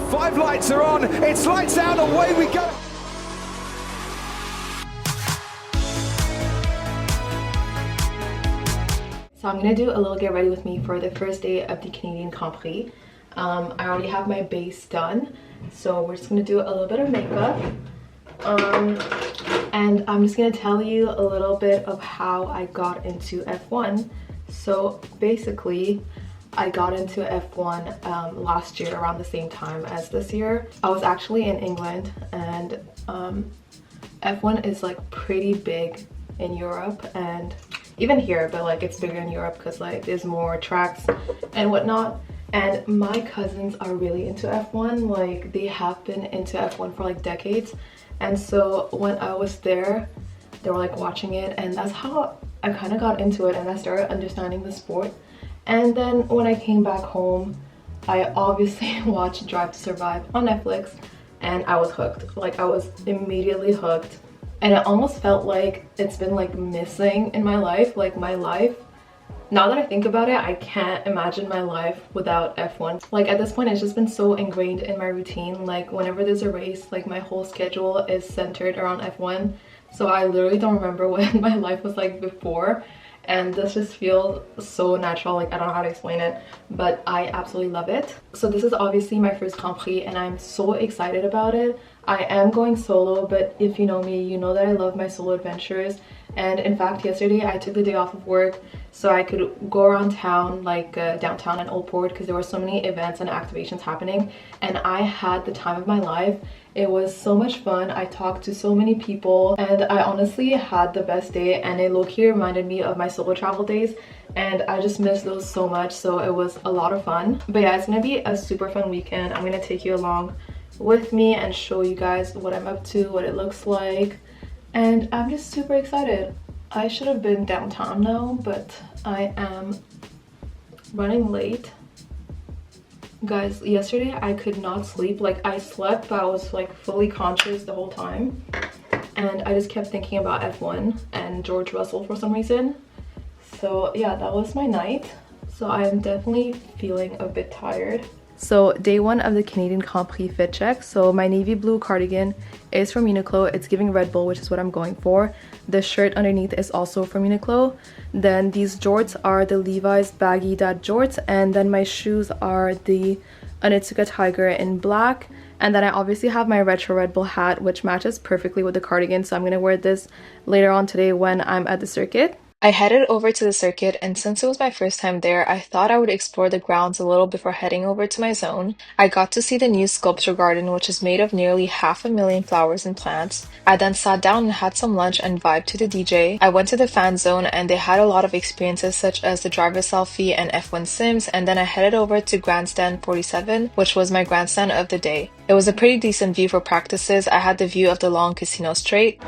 5 lights are on, it's lights out, away we go. So I'm gonna do a little get ready with me for the first day of the Canadian Prix. I already have my base done, so we're just gonna do a little bit of makeup. And I'm just gonna tell you a little bit of how I got into F1. So basically, I got into F1 last year around the same time as this year. I was actually in England, and F1 is like pretty big in Europe and even here, but like it's bigger in Europe because like there's more tracks and whatnot. And my cousins are really into F1, like they have been into F1 for like decades. And so when I was there, they were like watching it, and that's how I kind of got into it, and I started understanding the sport. And then when I came back home, I obviously watched Drive to Survive on Netflix, and I was hooked. Like I was immediately hooked, and it almost felt like it's been like missing in my life. Like my life, now that I think about it, I can't imagine my life without F1. Like at this point, it's just been so ingrained in my routine. Like whenever there's a race, like my whole schedule is centered around F1. So I literally don't remember what my life was like before. And this just feels so natural. Like I don't know how to explain it, but I absolutely love it. So this is obviously my first Grand Prix, and I'm so excited about it. I am going solo, but if you know me, you know that I love my solo adventures. And in fact, yesterday I took the day off of work so I could go around town, like downtown and Old Port, because there were so many events and activations happening, and I had the time of my life. It was so much fun. I talked to so many people, and I honestly had the best day, and it low-key reminded me of my solo travel days, and I just miss those so much. So it was a lot of fun. But yeah, it's gonna be a super fun weekend. I'm gonna take you along with me and show you guys what I'm up to, what it looks like, and I'm just super excited. I should have been downtown now, but I am running late. Guys, yesterday I could not sleep. Like I slept, but I was like fully conscious the whole time, and I just kept thinking about F1 and George Russell for some reason. So yeah, that was my night. So I am definitely feeling a bit tired. So day one of the Canadian Grand Prix fit check. So my navy blue cardigan is from Uniqlo. It's giving Red Bull, which is what I'm going for. The shirt underneath is also from Uniqlo. Then these jorts are the Levi's baggy dad jorts, and then my shoes are the Onitsuka Tiger in black. And then I obviously have my retro Red Bull hat, which matches perfectly with the cardigan, so I'm gonna wear this later on today when I'm at the circuit. I headed over to the circuit, and since it was my first time there, I thought I would explore the grounds a little before heading over to my zone. I got to see the new sculpture garden, which is made of nearly 500,000 flowers and plants. I then sat down and had some lunch and vibed to the DJ. I went to the fan zone, and they had a lot of experiences such as the driver selfie and F1 sims, and then I headed over to grandstand 47, which was my grandstand of the day. It was a pretty decent view for practices. I had the view of the long casino straight.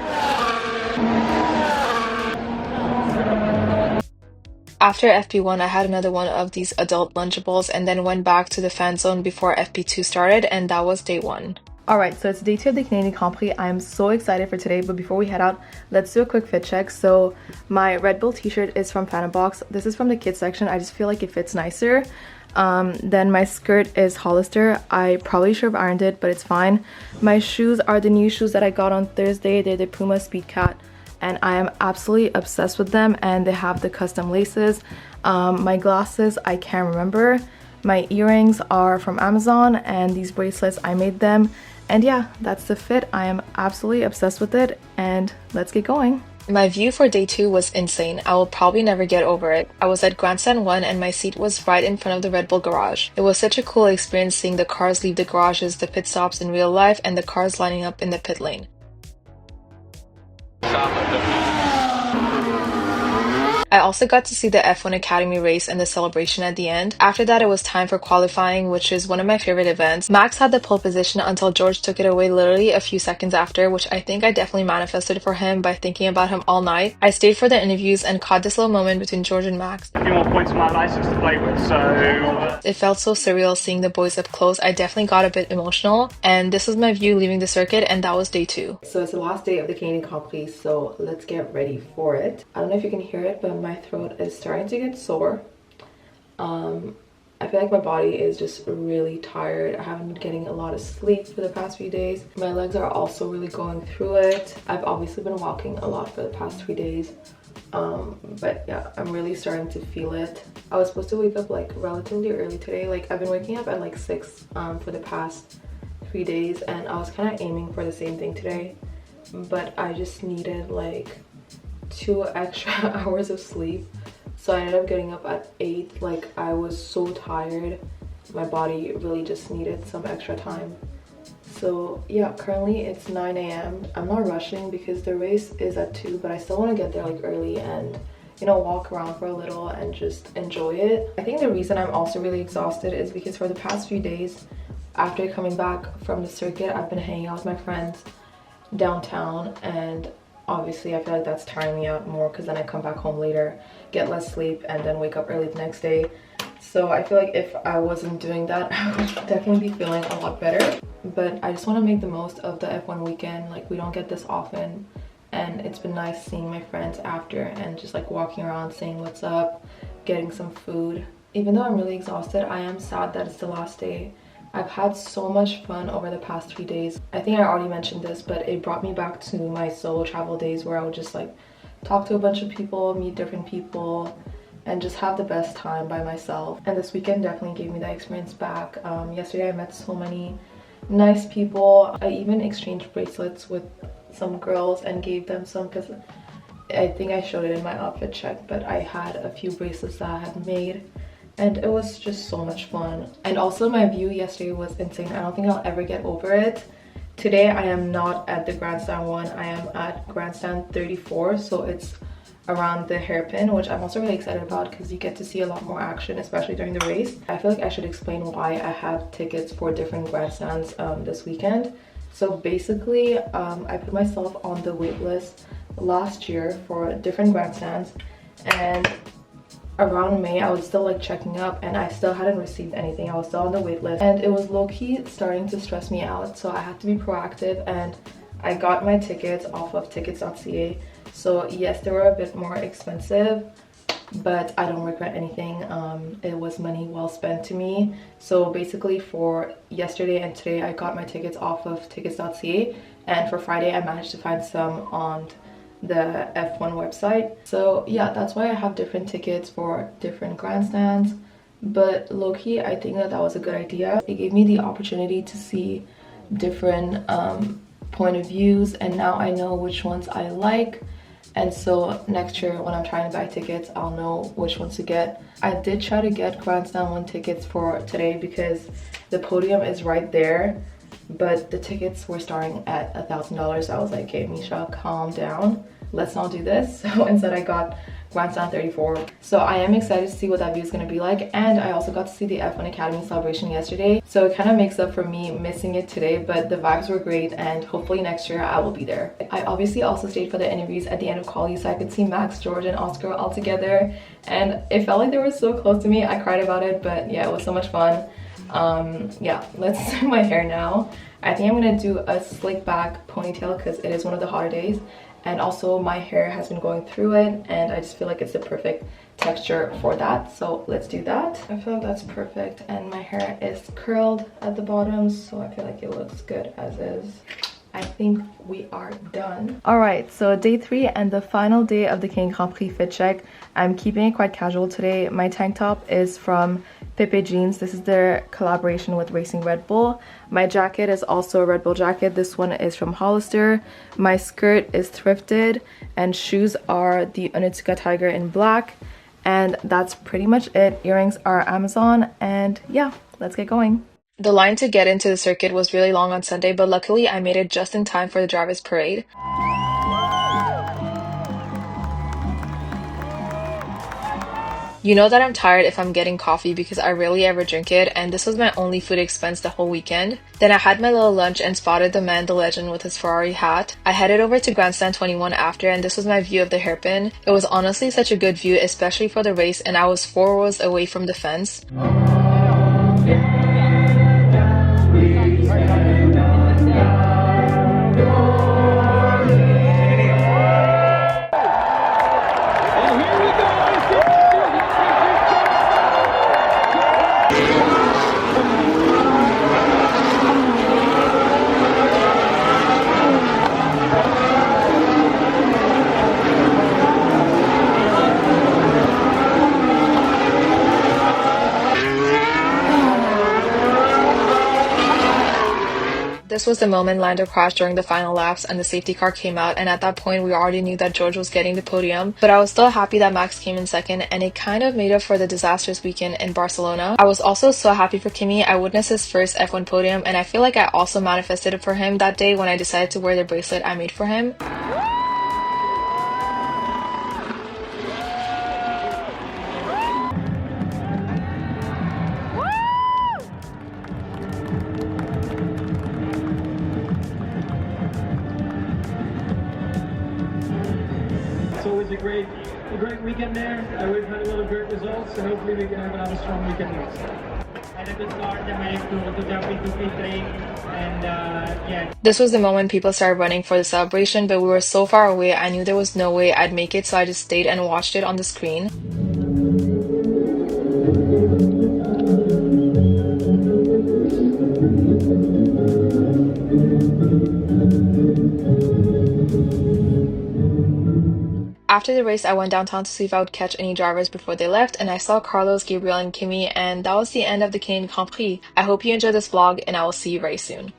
After FP1, I had another one of these adult Lunchables, and then went back to the fan zone before FP2 started, and that was day one. Alright, so it's day 2 of the Canadian Grand Prix. I'm so excited for today, but before we head out, let's do a quick fit check. So my Red Bull t-shirt is from Phantom Box. This is from the kids section. I just feel like it fits nicer. Then my skirt is Hollister. I probably should have ironed it, but it's fine. My shoes are the new shoes that I got on Thursday. They're the Puma Speedcat, and I am absolutely obsessed with them, and they have the custom laces. My glasses, I can't remember. My earrings are from Amazon, and these bracelets, I made them. And yeah, that's the fit. I am absolutely obsessed with it, and let's get going. My view for day 2 was insane. I will probably never get over it. I was at grandstand 1, and my seat was right in front of the Red Bull garage. It was such a cool experience seeing the cars leave the garages, the pit stops in real life, and the cars lining up in the pit lane. I also got to see the F1 Academy race and the celebration at the end. After that, it was time for qualifying, which is one of my favorite events. Max had the pole position until George took it away literally a few seconds after, which I think I definitely manifested for him by thinking about him all night. I stayed for the interviews and caught this little moment between George and Max. A few more points on my license to play with, so... It felt so surreal seeing the boys up close. I definitely got a bit emotional, and this was my view leaving the circuit, and that was day 2. So it's the last day of the Canadian Grand Prix, so let's get ready for it. I don't know if you can hear it, but my throat is starting to get sore. I feel like my body is just really tired. I haven't been getting a lot of sleep for the past few days. My legs are also really going through it. I've obviously been walking a lot for the past 3 days. But yeah, I'm really starting to feel it. I was supposed to wake up like relatively early today. Like I've been waking up at like 6 for the past 3 days, and I was kind of aiming for the same thing today, but I just needed like 2 extra hours of sleep. So I ended up getting up at 8. Like I was so tired. My body really just needed some extra time. So yeah, currently it's 9 a.m. I'm not rushing because the race is at 2, but I still want to get there like early and, you know, walk around for a little and just enjoy it. I think the reason I'm also really exhausted is because for the past few days after coming back from the circuit, I've been hanging out with my friends downtown, and obviously I feel like that's tiring me out more because then I come back home later, get less sleep, and then wake up early the next day. So I feel like if I wasn't doing that, I would definitely be feeling a lot better. But I just want to make the most of the F1 weekend. Like we don't get this often, and it's been nice seeing my friends after and just like walking around saying what's up, getting some food. Even though I'm really exhausted, I am sad that it's the last day. I've had so much fun over the past 3 days. I think I already mentioned this, but it brought me back to my solo travel days where I would just like talk to a bunch of people, meet different people, and just have the best time by myself. And this weekend definitely gave me that experience back. Yesterday I met so many nice people. I even exchanged bracelets with some girls and gave them some because I think I showed it in my outfit check, but I had a few bracelets that I had made, and it was just so much fun. And also my view yesterday was insane. I don't think I'll ever get over it. Today I am not at the grandstand 1, I am at grandstand 34, so it's around the hairpin, which I'm also really excited about because you get to see a lot more action, especially during the race. I feel like I should explain why I have tickets for different grandstands this weekend. So basically I put myself on the wait list last year for different grandstands, and around May I was still like checking up and I still hadn't received anything. I was still on the wait list and it was low-key starting to stress me out, so I had to be proactive and I got my tickets off of tickets.ca. So yes, they were a bit more expensive, but I don't regret anything. It was money well spent to me. So basically for yesterday and today I got my tickets off of tickets.ca, and for Friday I managed to find some on the F1 website. So yeah, that's why I have different tickets for different grandstands. But low-key, I think that was a good idea. It gave me the opportunity to see different point of views, and now I know which ones I like. And so next year when I'm trying to buy tickets, I'll know which ones to get. I did try to get grandstand 1 tickets for today because the podium is right there, but the tickets were starting at $1,000. I was like, okay, Misha, calm down, let's not do this. So instead I got grandstand 34. So I am excited to see what that view is going to be like, and I also got to see the F1 Academy celebration yesterday, so it kind of makes up for me missing it today, but the vibes were great and hopefully next year I will be there. I obviously also stayed for the interviews at the end of quali, so I could see Max, George, and Oscar all together, and it felt like they were so close to me. I cried about it, but yeah, it was so much fun. Yeah, let's do my hair now. I think I'm gonna do a slick back ponytail because it is one of the hotter days, and also my hair has been going through it and I just feel like it's the perfect texture for that, so let's do that. I feel like that's perfect, and my hair is curled at the bottom, so I feel like it looks good as is. I think we are done. Alright, so day 3 and the final day of the Canadian Prix fit check. I'm keeping it quite casual today. My tank top is from Pepe Jeans. This is their collaboration with Racing Red Bull. My jacket is also a Red Bull jacket. This one is from Hollister. My skirt is thrifted, and shoes are the Onitsuka Tiger in black. And that's pretty much it. Earrings are Amazon, and yeah, let's get going. The line to get into the circuit was really long on Sunday, but luckily I made it just in time for the drivers' parade. You know that I'm tired if I'm getting coffee because I rarely ever drink it, and this was my only food expense the whole weekend. Then I had my little lunch and spotted the man, the legend, with his Ferrari hat. I headed over to grandstand 21 after, and this was my view of the hairpin. It was honestly such a good view, especially for the race, and I was 4 rows away from the fence. This was the moment Lando crashed during the final laps and the safety car came out, and at that point we already knew that George was getting the podium, but I was still happy that Max came in second, and it kind of made up for the disastrous weekend in Barcelona. I was also so happy for Kimi. I witnessed his first F1 podium, and I feel like I also manifested it for him that day when I decided to wear the bracelet I made for him. It's always a great weekend there. We've had a lot of great results, so hopefully we can have another strong weekend next time. Had a good start and managed to jump into P3, and yeah. This was the moment people started running for the celebration, but we were so far away I knew there was no way I'd make it, so I just stayed and watched it on the screen. After the race, I went downtown to see if I would catch any drivers before they left, and I saw Carlos, Gabriel, and Kimi, and that was the end of the Canadian Prix. I hope you enjoyed this vlog, and I will see you very soon.